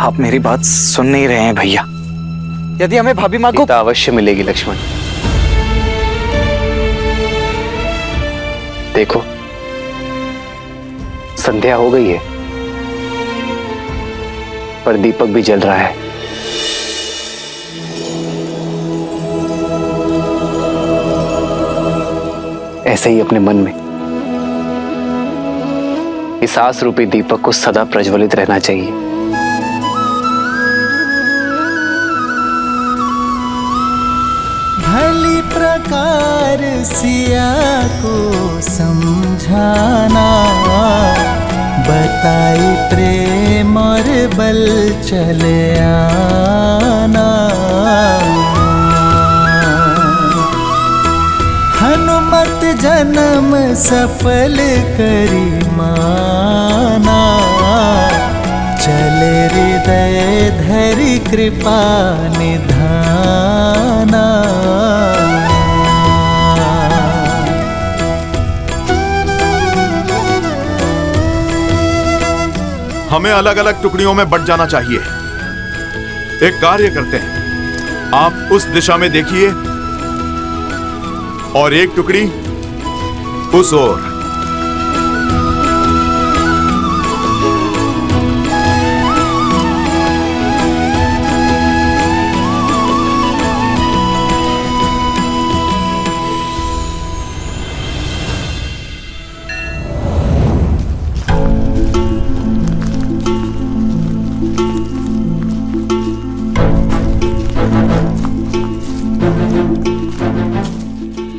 आप मेरी बात सुन नहीं रहे हैं भैया। यदि हमें भाभी माँ को सीता अवश्य मिलेगी लक्ष्मण। देखो संध्या हो गई है, पर दीपक भी जल रहा है। ऐसे ही अपने मन में इस आस रूपी दीपक को सदा प्रज्वलित रहना चाहिए। भली प्रकार सिया को समझाना, बताई प्रेम और बल चले आना। हनुमत जन्म सफल करी माना, चले हृदय धरि कृपा निधाना। हमें अलग अलग टुकड़ियों में बंट जाना चाहिए। एक कार्य करते हैं, आप उस दिशा में देखिए और एक टुकड़ी उस ओर।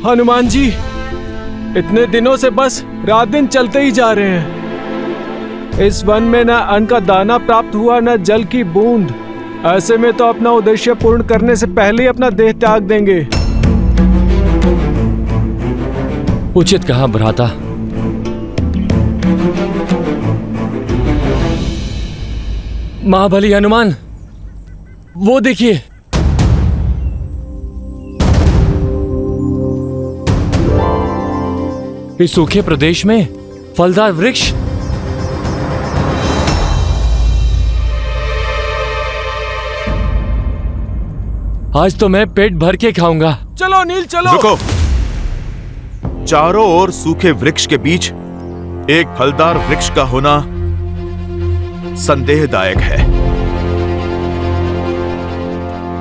हनुमान जी, इतने दिनों से बस रात दिन चलते ही जा रहे हैं। इस वन में न अन्न का दाना प्राप्त हुआ, न जल की बूंद। ऐसे में तो अपना उद्देश्य पूर्ण करने से पहले ही अपना देह त्याग देंगे। उचित कहा भ्राता। महाबली हनुमान, वो देखिए। इस सूखे प्रदेश में फलदार वृक्ष। आज तो मैं पेट भर के खाऊंगा। चलो नील चलो। रुको, चारों ओर सूखे वृक्ष के बीच एक फलदार वृक्ष का होना संदेहदायक है।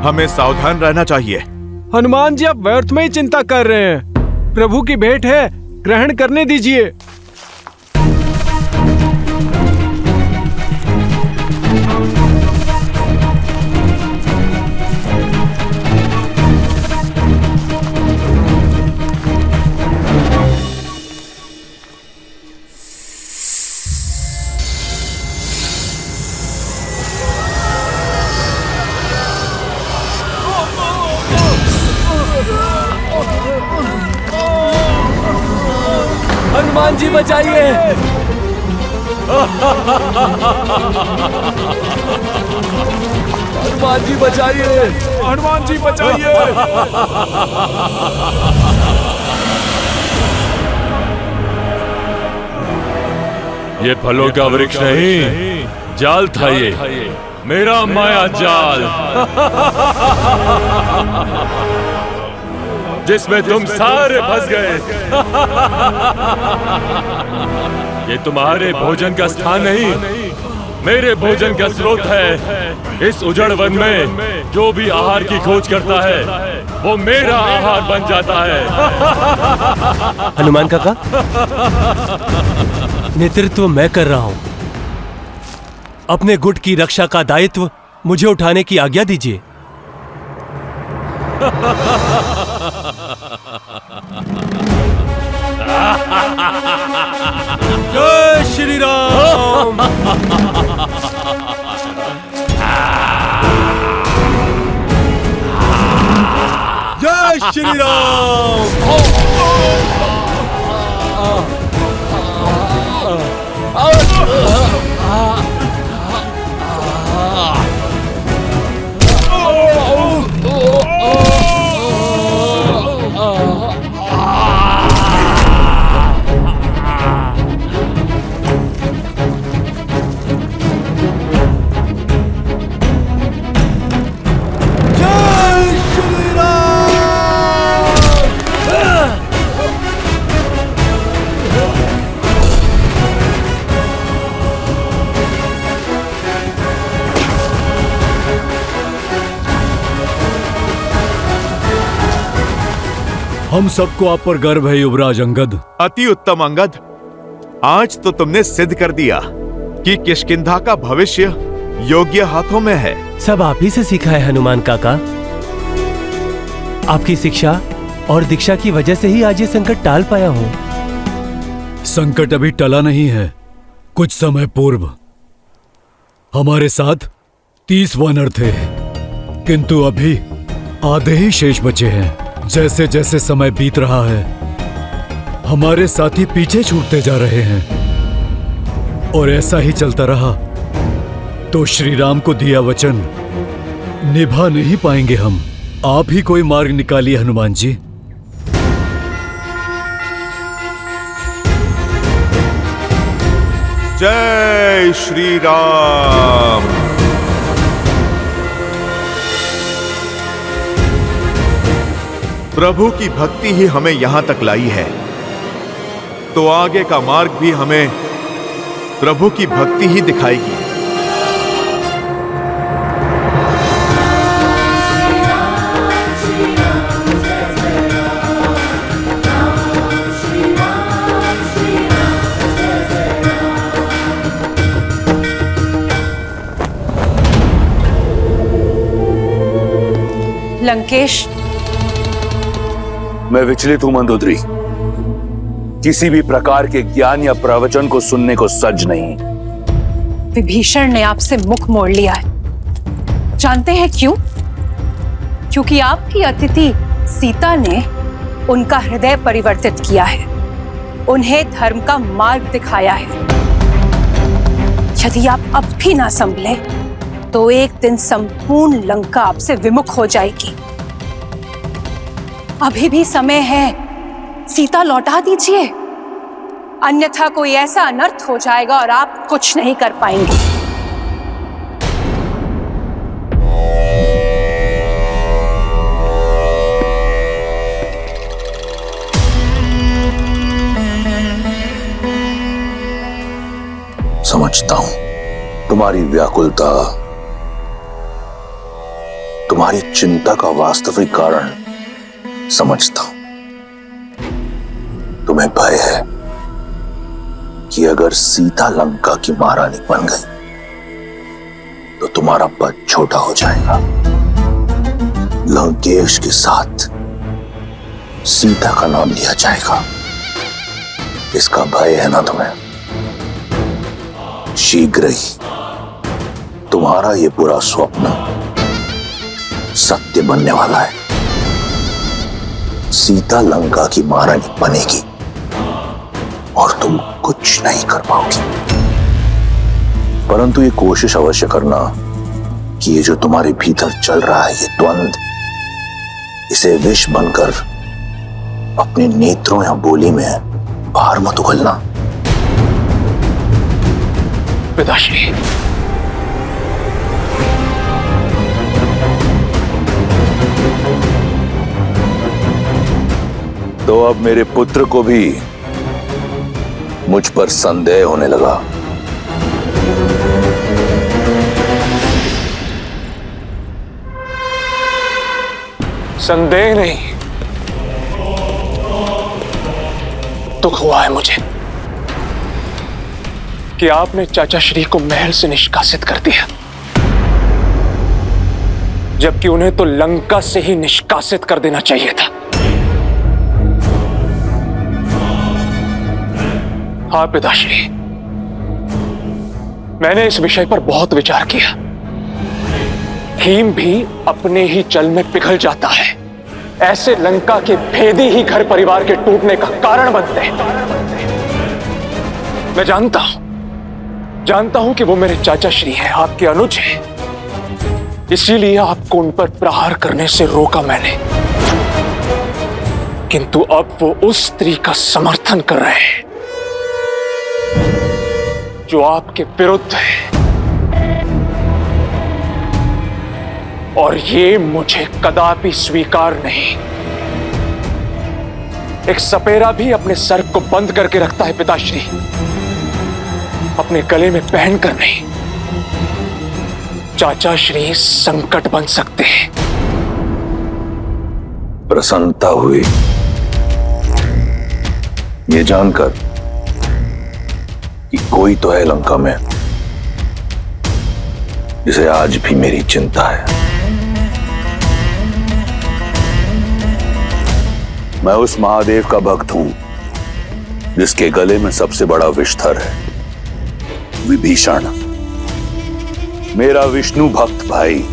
हमें सावधान रहना चाहिए। हनुमान जी, आप व्यर्थ में ही चिंता कर रहे हैं। प्रभु की भेंट है, ग्रहण करने दीजिए। हनुमान जी बचाइए। हनुमान जी बचाइए। हनुमान जी बचाइए। ये फलों का वृक्ष नहीं, जाल था ये, मेरा माया जाल, जिसमें तुम सारे फंस गए। ये तुम्हारे भोजन का स्थान नहीं, मेरे भोजन का स्रोत है। इस उजड़ वन में जो भी आहार की खोज करता है, वो मेरा आहार बन जाता है। हनुमान काका, नेतृत्व मैं कर रहा हूं। अपने गुट की रक्षा का दायित्व मुझे उठाने की आज्ञा दीजिए। जय श्री राम। जय श्री राम। हम सबको आप पर गर्व है युवराज अंगद। अति उत्तम अंगद, आज तो तुमने सिद्ध कर दिया कि किष्किंधा का भविष्य योग्य हाथों में है। सब आप ही से सीखा है हनुमान काका। आपकी शिक्षा और दीक्षा की वजह से ही आज ये संकट टाल पाया हूँ। संकट अभी टला नहीं है। कुछ समय पूर्व हमारे साथ 30 वानर थे, किंतु अभी आधे ही शेष बचे हैं। जैसे जैसे समय बीत रहा है, हमारे साथी पीछे छूटते जा रहे हैं और ऐसा ही चलता रहा तो श्री राम को दिया वचन निभा नहीं पाएंगे हम। आप ही कोई मार्ग निकालिए हनुमान जी। जय श्री राम। प्रभु की भक्ति ही हमें यहां तक लाई है, तो आगे का मार्ग भी हमें प्रभु की भक्ति ही दिखाएगी। लंकेश, मैं विचलित हूं मंदोदरी। किसी भी प्रकार के ज्ञान या प्रवचन को सुनने को सज नहीं। विभीषण ने आपसे मुख मोड़ लिया है। जानते हैं क्यों? क्योंकि आपकी अतिथि सीता ने उनका हृदय परिवर्तित किया है, उन्हें धर्म का मार्ग दिखाया है। यदि आप अब भी ना संभले तो एक दिन संपूर्ण लंका आपसे विमुख हो जाएगी। अभी भी समय है, सीता लौटा दीजिए, अन्यथा कोई ऐसा अनर्थ हो जाएगा और आप कुछ नहीं कर पाएंगे। समझता हूं तुम्हारी व्याकुलता, तुम्हारी चिंता का वास्तविक कारण समझता हूं। तुम्हें भय है कि अगर सीता लंका की महारानी बन गई तो तुम्हारा पद छोटा हो जाएगा। लंकेश के साथ सीता का नाम लिया जाएगा, इसका भय है ना तुम्हें? शीघ्र ही तुम्हारा यह बुरा स्वप्न सत्य बनने वाला है। सीता लंका की महारानी बनेगी और तुम कुछ नहीं कर पाओगी। परंतु ये कोशिश अवश्य करना कि ये जो तुम्हारे भीतर चल रहा है, ये द्वंद, इसे विष बनकर अपने नेत्रों या बोली में बाहर मत उगलना। पिताश्री, तो अब मेरे पुत्र को भी मुझ पर संदेह होने लगा। संदेह नहीं, दुख हुआ है मुझे कि आपने चाचा श्री को महल से निष्कासित कर दिया, जबकि उन्हें तो लंका से ही निष्कासित कर देना चाहिए था। हाँ पिताश्री, मैंने इस विषय पर बहुत विचार किया। हिम भी अपने ही जल में पिघल जाता है। ऐसे लंका के भेदी ही घर परिवार के टूटने का कारण बनते हैं। मैं जानता हूं कि वो मेरे चाचा श्री हैं, आपके अनुज हैं। इसीलिए आपको उन पर प्रहार करने से रोका मैंने। किंतु अब वो उस स्त्री का समर्थन कर रहे हैं जो आपके विरुद्ध है, और ये मुझे कदापि स्वीकार नहीं। एक सपेरा भी अपने सर को बंद करके रखता है पिताश्री, अपने गले में पहनकर नहीं। चाचा श्री संकट बन सकते हैं। प्रसन्नता हुई ये जानकर कि कोई तो है लंका में जिसे आज भी मेरी चिंता है। मैं उस महादेव का भक्त हूं जिसके गले में सबसे बड़ा विषधर है, विभीषण। मेरा विष्णु भक्त भाई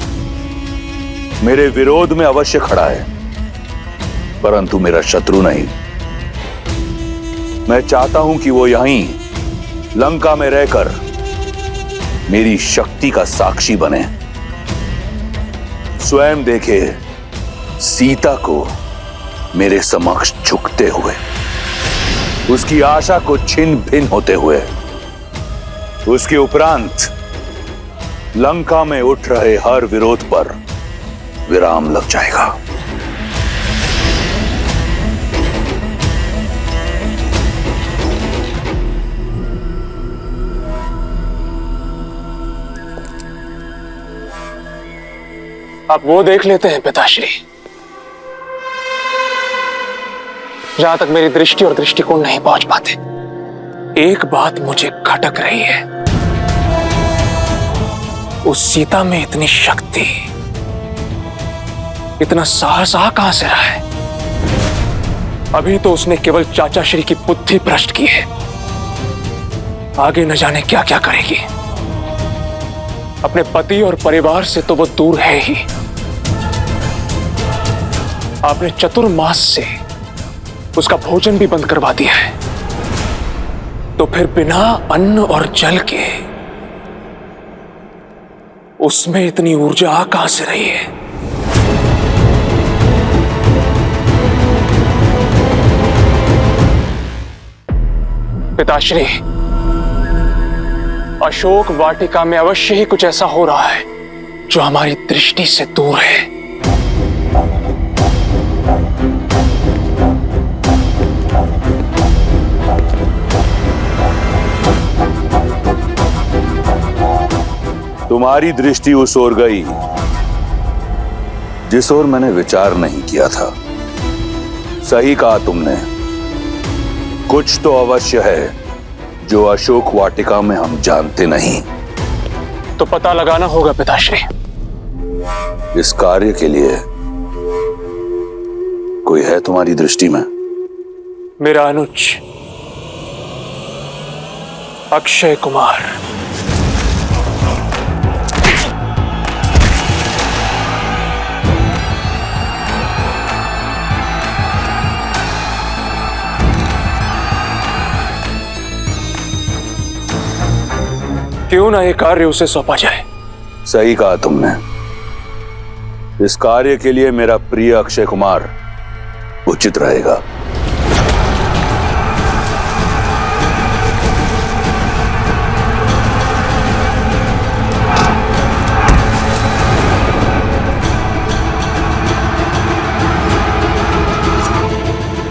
मेरे विरोध में अवश्य खड़ा है, परंतु मेरा शत्रु नहीं। मैं चाहता हूं कि वो यहीं लंका में रहकर मेरी शक्ति का साक्षी बने, स्वयं देखे सीता को मेरे समक्ष झुकते हुए, उसकी आशा को छिन्न भिन्न होते हुए। उसके उपरांत लंका में उठ रहे हर विरोध पर विराम लग जाएगा। आप वो देख लेते हैं पिताश्री, जहां तक मेरी दृष्टि और दृष्टिकोण नहीं पहुंच पाते। एक बात मुझे खटक रही है, उस सीता में इतनी शक्ति, इतना साहस कहां से रहा है? अभी तो उसने केवल चाचा श्री की बुद्धि भ्रष्ट की है, आगे न जाने क्या क्या करेगी। अपने पति और परिवार से तो वो दूर है ही, आपने चतुर्मास से उसका भोजन भी बंद करवा दिया है, तो फिर बिना अन्न और जल के उसमें इतनी ऊर्जा कहां से रही है? पिताश्री, अशोक वाटिका में अवश्य ही कुछ ऐसा हो रहा है जो हमारी दृष्टि से दूर है। तुम्हारी दृष्टि उस ओर गई जिस ओर मैंने विचार नहीं किया था। सही कहा तुमने, कुछ तो अवश्य है जो अशोक वाटिका में हम जानते नहीं। तो पता लगाना होगा पिताश्री। इस कार्य के लिए कोई है तुम्हारी दृष्टि में? मेरा अनुज अक्षय कुमार। क्यों ना ये कार्य उसे सौंपा जाए? सही कहा तुमने, इस कार्य के लिए मेरा प्रिय अक्षय कुमार उचित रहेगा।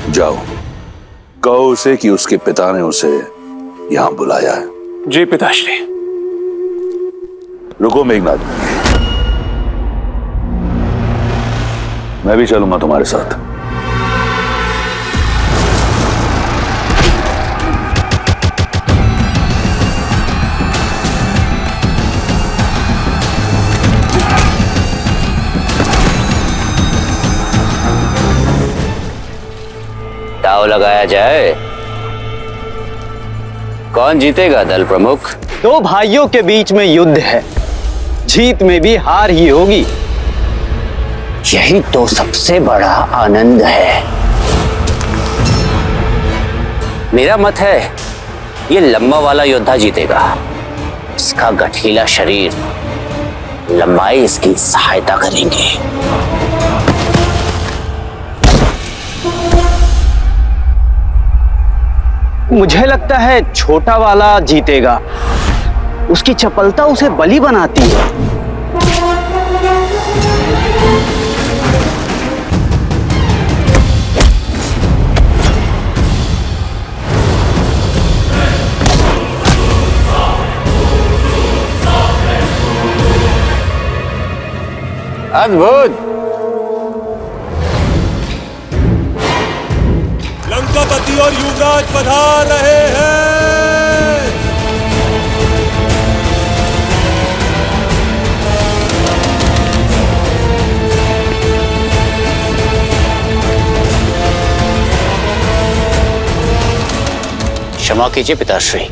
जाओ, कहो उसे कि उसके पिता ने उसे यहां बुलाया है। जी पिताश्री। रुको मेघनाथ, मैं भी चलूंगा तुम्हारे साथ। दांव लगाया जाए, कौन जीतेगा दल प्रमुख? दो भाइयों के बीच में युद्ध है, जीत में भी हार ही होगी। यही तो सबसे बड़ा आनंद है। मेरा मत है ये लंबा वाला योद्धा जीतेगा। इसका गठीला शरीर, लंबाई इसकी सहायता करेंगे। मुझे लगता है छोटा वाला जीतेगा, उसकी चपलता उसे बली बनाती है। अद्भुत। लंका सेनापति और युवराज पधार रहे हैं। क्षमा कीजिए पिताश्री,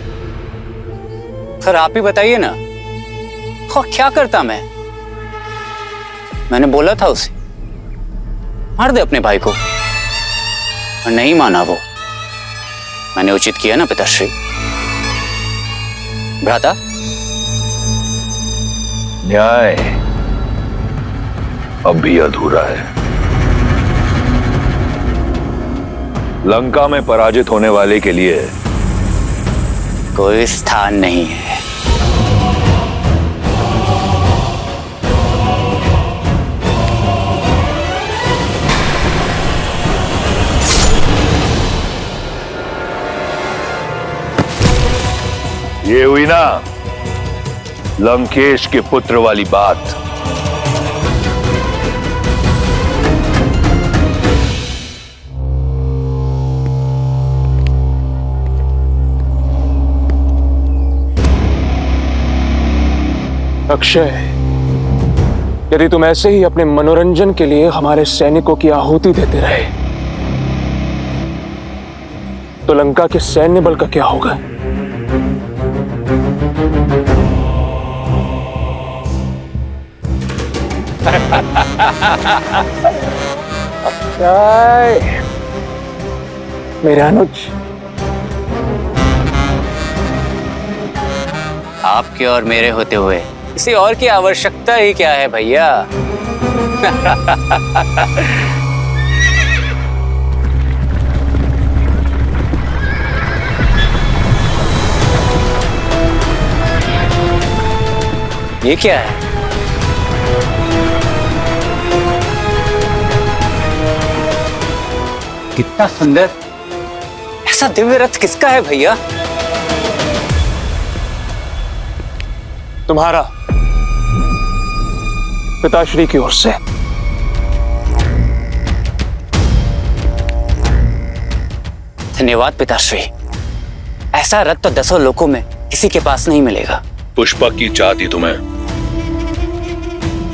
फिर आप ही बताइए ना, और क्या करता मैंने बोला था उसे मार दे अपने भाई को, और नहीं माना वो। मैंने उचित किया ना पिताश्री? भ्राता, न्याय अब भी अधूरा है। लंका में पराजित होने वाले के लिए कोई स्थान नहीं है। ये हुई ना लंकेश के पुत्र वाली बात। अक्षय, यदि तुम ऐसे ही अपने मनोरंजन के लिए हमारे सैनिकों की आहुति देते रहे तो लंका के सैन्य बल का क्या होगा? अक्षय, मेरे अनुज, आपके और मेरे होते हुए किसी और की आवश्यकता ही क्या है भैया? ये क्या है? कितना सुंदर! ऐसा दिव्य रथ किसका है भैया? तुम्हारा, पिताश्री की ओर से। धन्यवाद पिताश्री। ऐसा रथ तो 10 लोकों में किसी के पास नहीं मिलेगा। पुष्पक की चाहती तुम्हें,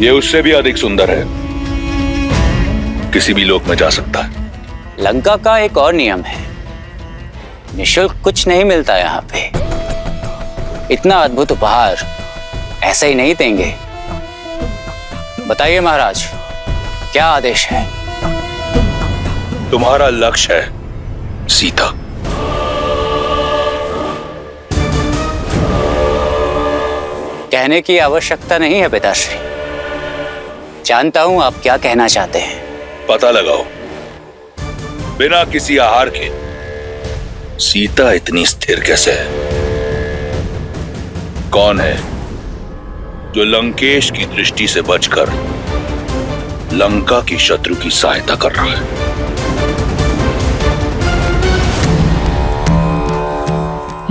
ये उससे भी अधिक सुंदर है, किसी भी लोक में जा सकता है। लंका का एक और नियम है, निःशुल्क कुछ नहीं मिलता यहाँ पे। इतना अद्भुत उपहार ऐसे ही नहीं देंगे। बताइए महाराज, क्या आदेश है? तुम्हारा लक्ष्य है सीता। कहने की आवश्यकता नहीं है पिताश्री, जानता हूं आप क्या कहना चाहते हैं। पता लगाओ, बिना किसी आहार के सीता इतनी स्थिर कैसे है? कौन है जो लंकेश की दृष्टि से बचकर लंका की शत्रु की सहायता कर रहा है?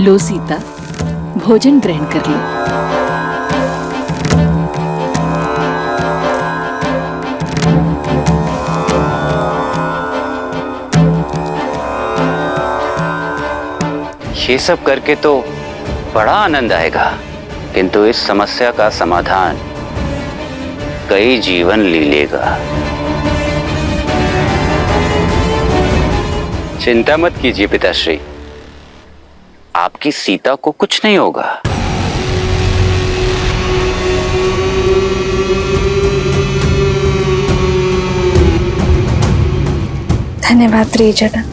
लो सीता, भोजन ग्रहण कर लो। ये सब करके तो बड़ा आनंद आएगा, किंतु इस समस्या का समाधान कई जीवन ले लेगा। चिंता मत कीजिए पिताश्री, आपकी सीता को कुछ नहीं होगा। धन्यवाद त्रिजटा।